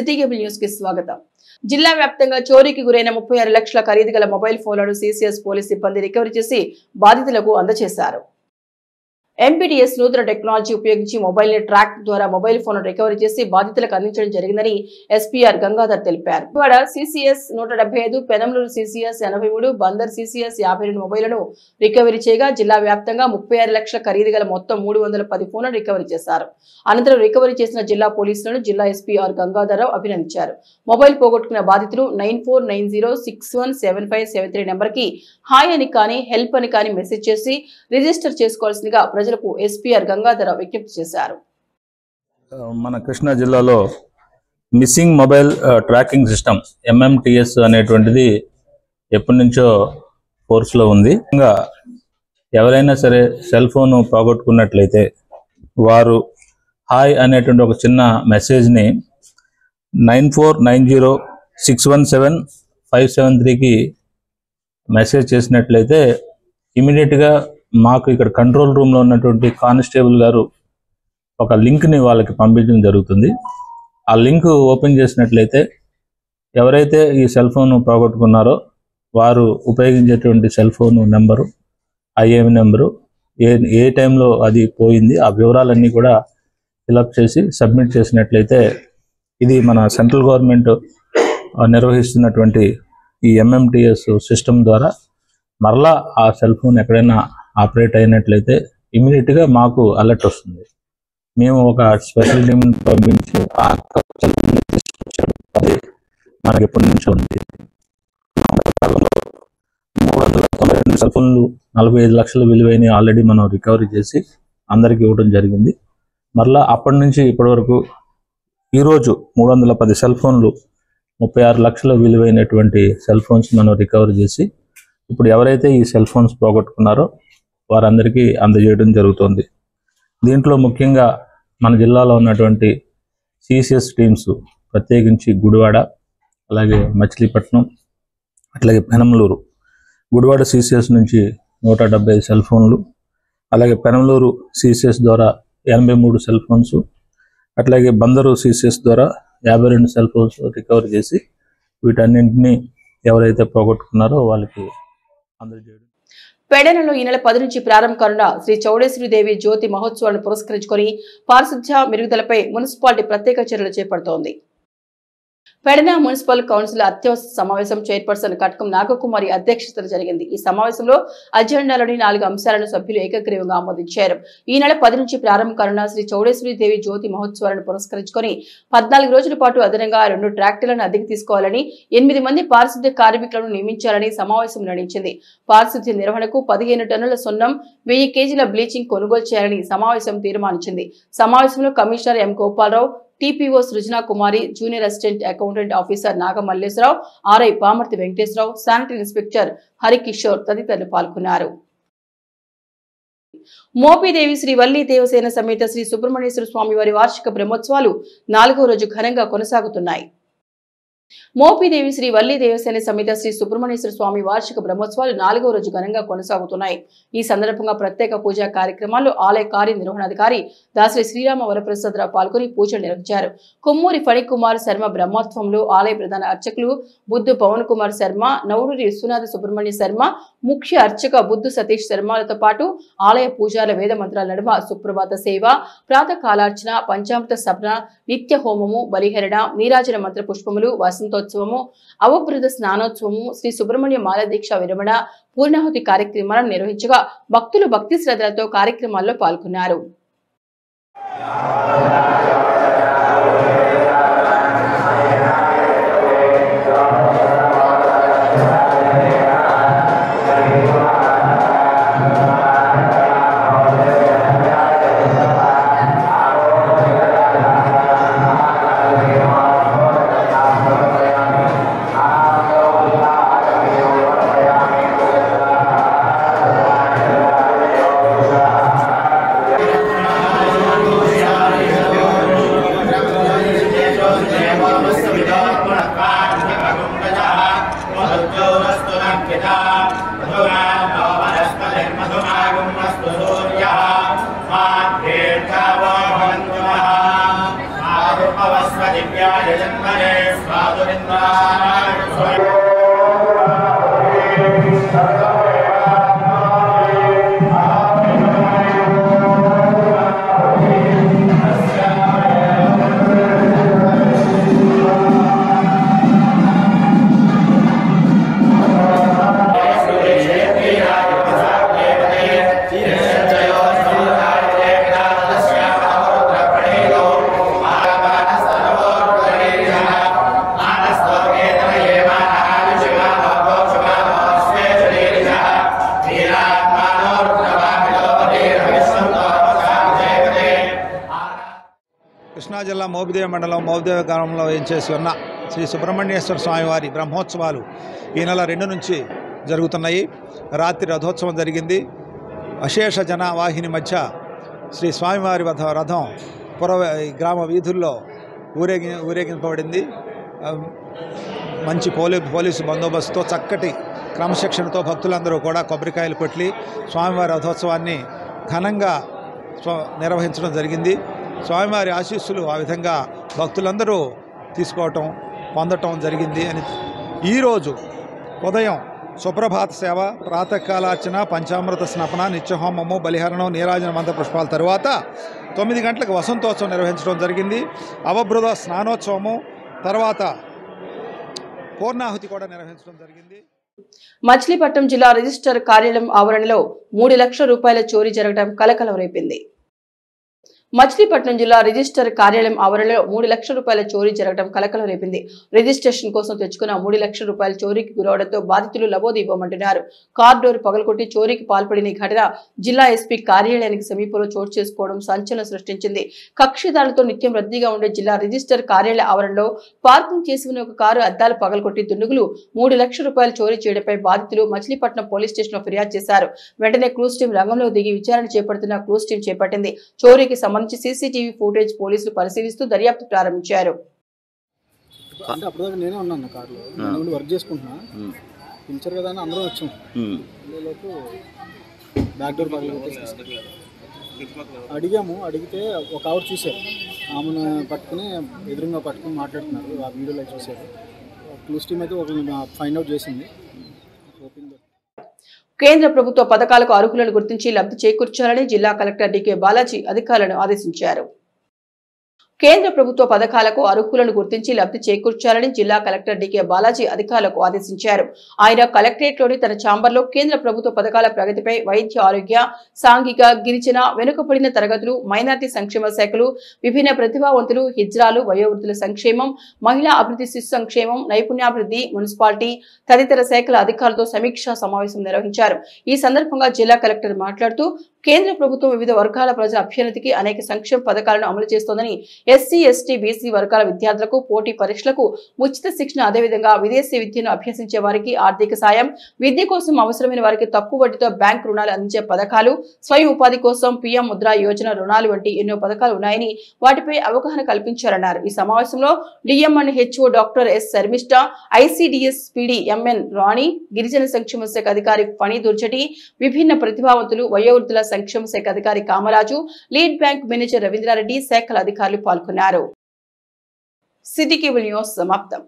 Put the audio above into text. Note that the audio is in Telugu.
సిటీ కేబుల్ న్యూస్ కి స్వాగతం. జిల్లా వ్యాప్తంగా చోరీకి గురైన 36 లక్షల ఖరీదు గల మొబైల్ ఫోన్లను సిసిఎస్ పోలీస్ సిబ్బంది రికవరీ చేసి బాధితులకు అందజేశారు. ఎంపీడీఎస్ నూతన టెక్నాలజీ ఉపయోగించి మొబైల్ ట్రాక్ ద్వారా మొబైల్ ఫోన్ రికవరీ చేసి బాధితులకు అందించడం జరిగిందని ఎస్పీఆర్ గంగాధర్ తెలిపారు. ఇవాళ CCS 175, Penamaluru CCS 83, Bandar CCS 52 మొబైళ్లను రికవరీ చేయగా జిల్లా వ్యాప్తంగా 36 లక్షల ఖరీదు గల మొత్తం 310 ఫోన్లను రికవరీ చేశారు. అనంతరం రికవరీ చేసిన జిల్లా పోలీసులను జిల్లా ఎస్పీఆర్ గంగాధర్ అభినందించారు. మొబైల్ పోగొట్టుకున్న బాధితులు 9490617573 నెంబర్ కి హాయ్ అని కానీ హెల్ప్ అని కానీ మెసేజ్ చేసి రిజిస్టర్ చేసుకోవాల్సిందిగా ప్రజలకు ఎస్పీఆర్ గంగాధర్ విజ్ఞప్తి చేశారు. మన కృష్ణా జిల్లాలో missing mobile tracking system MMTS అనేటువంటిది ఎప్పటి నుంచో ఫోర్స్లో ఉంది. ఇంకా ఎవరైనా సరే సెల్ ఫోన్ పోగొట్టుకున్నట్లయితే వారు హాయ్ అనేటువంటి ఒక చిన్న మెసేజ్ని 9490617573కి మెసేజ్ చేసినట్లయితే ఇమీడియట్గా మాకు ఇక్కడ కంట్రోల్ రూమ్లో ఉన్నటువంటి కానిస్టేబుల్ గారు ఒక లింక్ని వాళ్ళకి పంపించడం జరుగుతుంది. ఆ లింక్ ఓపెన్ చేసినట్లయితే ఎవరైతే ఈ సెల్ ఫోన్ పోగొట్టుకున్నారో వారు ఉపయోగించేటువంటి cell phone number, IM number, ఏ టైంలో అది పోయింది, ఆ వివరాలన్నీ కూడా ఫిలప్ చేసి సబ్మిట్ చేసినట్లయితే ఇది మన సెంట్రల్ గవర్నమెంట్ నిర్వహిస్తున్నటువంటి ఈ ఎంఎంటిఎస్ సిస్టమ్ ద్వారా మరలా ఆ సెల్ ఫోన్ ఎక్కడైనా ఆపరేట్ అయినట్లయితే ఇమీడియట్గా మాకు అలర్ట్ వస్తుంది. మేము ఒక స్పెషల్ టీమ్ పంపించి ఆ సెల్ ఫోన్ తీసుకొచ్చేది మనకి ఎప్పటి నుంచో ఉంది. 392 సెల్ ఫోన్లు 45 లక్షల విలువైన ఆల్రెడీ మనం రికవరీ చేసి అందరికీ ఇవ్వడం జరిగింది. మరలా అప్పటి నుంచి ఇప్పటి వరకు ఈరోజు 310 సెల్ ఫోన్లు 36 లక్షల విలువైనటువంటి సెల్ ఫోన్స్ మనం రికవరీ చేసి ఇప్పుడు ఎవరైతే ఈ సెల్ ఫోన్స్ పోగొట్టుకున్నారో వారందరికీ అందజేయడం జరుగుతుంది. దీంట్లో ముఖ్యంగా మన జిల్లాలో ఉన్నటువంటి సిసిఎస్ టీమ్స్ ప్రత్యేకించి గుడివాడ, అలాగే మచిలీపట్నం, అట్లాగే పెనంలూరు, గుడివాడ సిసిఎస్ నుంచి 175 సెల్ ఫోన్లు, అలాగే పెనంలూరు సిసిఎస్ ద్వారా 83 సెల్ ఫోన్స్, అట్లాగే బందరు సిసిఎస్ ద్వారా 52 సెల్ ఫోన్స్ రికవర్ చేసి వీటన్నింటినీ ఎవరైతే పోగొట్టుకున్నారో వాళ్ళకి అందజేయడం. పెడనలో ఈ నెల 10 నుంచి ప్రారంభం కానున్న శ్రీ చౌడేశ్వరీదేవి జ్యోతి మహోత్సవాలను పురస్కరించుకొని పారిశుధ్య మెరుగుదలపై మున్సిపాలిటీ ప్రత్యేక చర్యలు చేపడుతోంది. పెడన మున్సిపల్ కౌన్సిల్ అత్యవసర సమావేశం చైర్పర్సన్ కట్కం నాగకుమారి అధ్యక్షతన జరిగింది. ఈ సమావేశంలో అజెండాలోని 4 అంశాలను సభ్యులు ఏకగ్రీవంగా ఆమోదించారు. ఈ నెల 10 నుంచి ప్రారంభం కానున్న శ్రీ చౌడేశ్వరీదేవి జ్యోతి మహోత్సవాలను పురస్కరించుకొని 14 రోజుల పాటు అదనంగా 2 ట్రాక్టర్లను అద్దెకు తీసుకోవాలని, 8 మంది పారిశుద్ధ్య కార్మికులను నియమించాలని సమావేశం నిర్ణయించింది. పారిశుద్ధ్య నిర్వహణకు 15 టన్నుల సున్నం, 1000 కేజీల బ్లీచింగ్ కొనుగోలు చేయాలని సమావేశం తీర్మానించింది. సమావేశంలో commissioner M Gopalarao, TPO Srujana Kumari, junior assistant accountant officer Nagamalleswararao, RI Pamarthi Venkateswararao, sanitary inspector Harikishore తదితరులు పాల్గొన్నారు. మోపిదేవి శ్రీ వల్లి దేవసేన సమేత శ్రీ సుబ్రహ్మణ్యేశ్వర స్వామి వారి వార్షిక బ్రహ్మోత్సవాలు 4వ రోజు ఘనంగా కొనసాగుతున్నాయి. మోపిదేవి శ్రీ వల్లి దేవసేన సమేత శ్రీ సుబ్రహ్మణ్యేశ్వర స్వామి వార్షిక బ్రహ్మోత్సవాలు 4వ రోజు ఘనంగా కొనసాగుతున్నాయి. ఈ సందర్భంగా ప్రత్యేక పూజా కార్యక్రమాల్లో ఆలయ కార్యనిర్వహణాధికారి దాసరి శ్రీరామ వరప్రసాదరావు పాల్గొని పూజలు నిర్వహించారు. కొమ్మూరి ఫణికుమార్ శర్మ బ్రహ్మోత్సవంలో ఆలయ ప్రధాన అర్చకులు బుద్ధు పవన్ కుమార్ శర్మ, నవూరి విశ్వనాథ సుబ్రహ్మణ్య శర్మ, ముఖ్య అర్చక బుద్ధు సతీష్ శర్మలతో పాటు ఆలయ పూజారుల వేద మంత్రాల నడుమ సుప్రభాత సేవ, ప్రాతకాలార్చన, పంచామృత సభన, నిత్య హోమము, బలిహరణ, నీరాజన మంత్ర పుష్పములు, వసంతోత్సవము, అవభృత స్నానోత్సవము, శ్రీ సుబ్రహ్మణ్య మాల దీక్ష విరమణ, పూర్ణాహుతి కార్యక్రమాలను నిర్వహించగా భక్తులు భక్తి శ్రద్ధలతో కార్యక్రమాల్లో పాల్గొన్నారు. కృష్ణా జిల్లా మోపిదేవి మండలం మోపిదేవి గ్రామంలో వేయించేసి ఉన్న శ్రీ సుబ్రహ్మణ్యేశ్వర స్వామివారి బ్రహ్మోత్సవాలు ఈ నెల 2 నుంచి జరుగుతున్నాయి. రాత్రి రథోత్సవం జరిగింది. అశేష జనవాహిని మధ్య శ్రీ స్వామివారి రథం గ్రామ వీధుల్లో ఊరేగింపబడింది. మంచి పోలీసు బందోబస్తుతో చక్కటి క్రమశిక్షణతో భక్తులందరూ కూడా కొబ్బరికాయలు కొట్టి స్వామివారి రథోత్సవాన్ని ఘనంగా నిర్వహించడం జరిగింది. స్వామివారి ఆశీస్సులు ఆ విధంగా భక్తులందరూ పొందటం జరిగింది అని ఈరోజు ఉదయం సుప్రభాత సేవ, ప్రాతకాలార్చన, పంచామృత స్నాపన, నిత్యహోమము, బలిహరణం, నీరాజన మంత్ర పుష్పాల తరువాత 9 గంటలకు వసంతోత్సవం నిర్వహించడం జరిగింది. అవబృత స్నానోత్సవము తర్వాత పూర్ణాహుతి కూడా నిర్వహించడం జరిగింది. మచిలీపట్నం జిల్లా రిజిస్టర్ కార్యాలయం ఆవరణలో 3 లక్షల రూపాయల చోరీ జరగడం కలకలం రేపింది. మచిలీపట్నం జిల్లా రిజిస్టర్ కార్యాలయం ఆవరణలో 3 లక్షల రూపాయల చోరీ జరగడం కలకలం రేపింది. రిజిస్ట్రేషన్ కోసం తెచ్చుకున్న 3 లక్షల రూపాయల చోరీకి గురవడంతో బాధితులు లబోదిబోమంటున్నారు. కార్ డోర్ పగలగొట్టి చోరీకి పాల్పడిన ఈ ఘటన జిల్లా ఎస్పీ కార్యాలయానికి సమీపంలో చోటు చేసుకోవడం సంచలనం సృష్టించింది. కక్షిదారులతో నిత్యం రద్దీగా ఉండే జిల్లా రిజిస్టర్ కార్యాలయ ఆవరణలో పార్కింగ్ చేసి ఉన్న ఒక కారు అద్దాలు పగలగొట్టి దుండుగులు 3 లక్షల రూపాయల చోరీ చేయడంపై బాధితులు మచిలీపట్నం పోలీస్ స్టేషన్ లో ఫిర్యాదు చేశారు. వెంటనే క్లూస్ టీం రంగంలో దిగి విచారణ చేపడుతున్న క్లూస్ టీం చేపట్టింది. చోరీకి సంబంధించి సీసీటీవీ ఫుటేజ్ పోలీసులు పరిశీలిస్తూ దర్యాప్తు ప్రారంభించారు. అంటే అప్పటిదాకా నేనే ఉన్నాను కార్లో, నేను వర్క్ చేసుకుంటున్నా, పిలిచారు కదా అని అందరం వచ్చాం. లోపు బ్యాక్ డోర్ పగలగొట్టేసి అడిగాము. అడిగితే ఒక ఆవిడ చూశారు, ఆమెను పట్టుకుని ఎదురుగా పట్టుకుని మాట్లాడుతున్నారు. ఆ వీడియోలో చూశారు. క్లూస్ టీమ్ అయితే ఒకరిని ఫైండ్ అవుట్ చేసింది. కేంద్ర ప్రభుత్వ పథకాలకు అర్హులను గుర్తించి లబ్ధి చేకూర్చాలని జిల్లా కలెక్టర్ డికే బాలాజీ అధికారులను ఆదేశించారు. కేంద్ర ప్రభుత్వ పథకాలకు అర్హులను గుర్తించి లబ్ధి చేకూర్చాలని జిల్లా కలెక్టర్ డికే బాలాజీ అధికారులకు ఆదేశించారు. ఆయన కలెక్టరేట్ లోని తన ఛాంబర్ లో కేంద్ర ప్రభుత్వ పథకాల ప్రగతిపై వైద్య ఆరోగ్య, సాంఘిక, గిరిజన, వెనుకబడిన తరగతులు, మైనార్టీ సంక్షేమ శాఖలు, విభిన్న ప్రతిభావంతులు, హిజ్రాలు, వయోవృద్ధుల సంక్షేమం, మహిళా అభివృద్ధి, శిశు సంక్షేమం, నైపుణ్యాభివృద్ధి, మున్సిపాలిటీ తదితర శాఖల అధికారులతో సమీక్షా సమావేశం నిర్వహించారు. ఈ సందర్భంగా జిల్లా కలెక్టర్ మాట్లాడుతూ కేంద్ర ప్రభుత్వం వివిధ వర్గాల ప్రజల అభ్యున్నతికి అనేక సంక్షేమ పథకాలను అమలు చేస్తోందని, ఎస్సీ, ఎస్టీ, బీసీ వర్గాల విద్యార్థులకు పోటీ పరీక్షలకు ఉచిత శిక్షణ, అదేవిధంగా విదేశీ విద్యను అభ్యసించే వారికి ఆర్థిక సాయం, విద్య కోసం అవసరమైన వారికి తక్కువ వడ్డీతో బ్యాంక్ రుణాలు అందించే పథకాలు, స్వయం ఉపాధి కోసం పీఎం ముద్రా యోజన రుణాలు వంటి ఎన్నో పథకాలు ఉన్నాయని వాటిపై అవగాహన కల్పించారన్నారు. ఈ సమావేశంలో DMNHO doctor S Sharmishta, ICDS PD MN Rani, గిరిజన సంక్షేమ శాఖ అధికారి ఫణి దుర్జటి, విభిన్న ప్రతిభావంతులు, వయోవృద్ధుల సంక్షేమ శాఖ అధికారి Kamaraju, lead bank manager Ravindra Reddy, శాఖల అధికారులు పాల్గొన్నారు. సిటీ కేబుల్ న్యూస్ సమాప్తం.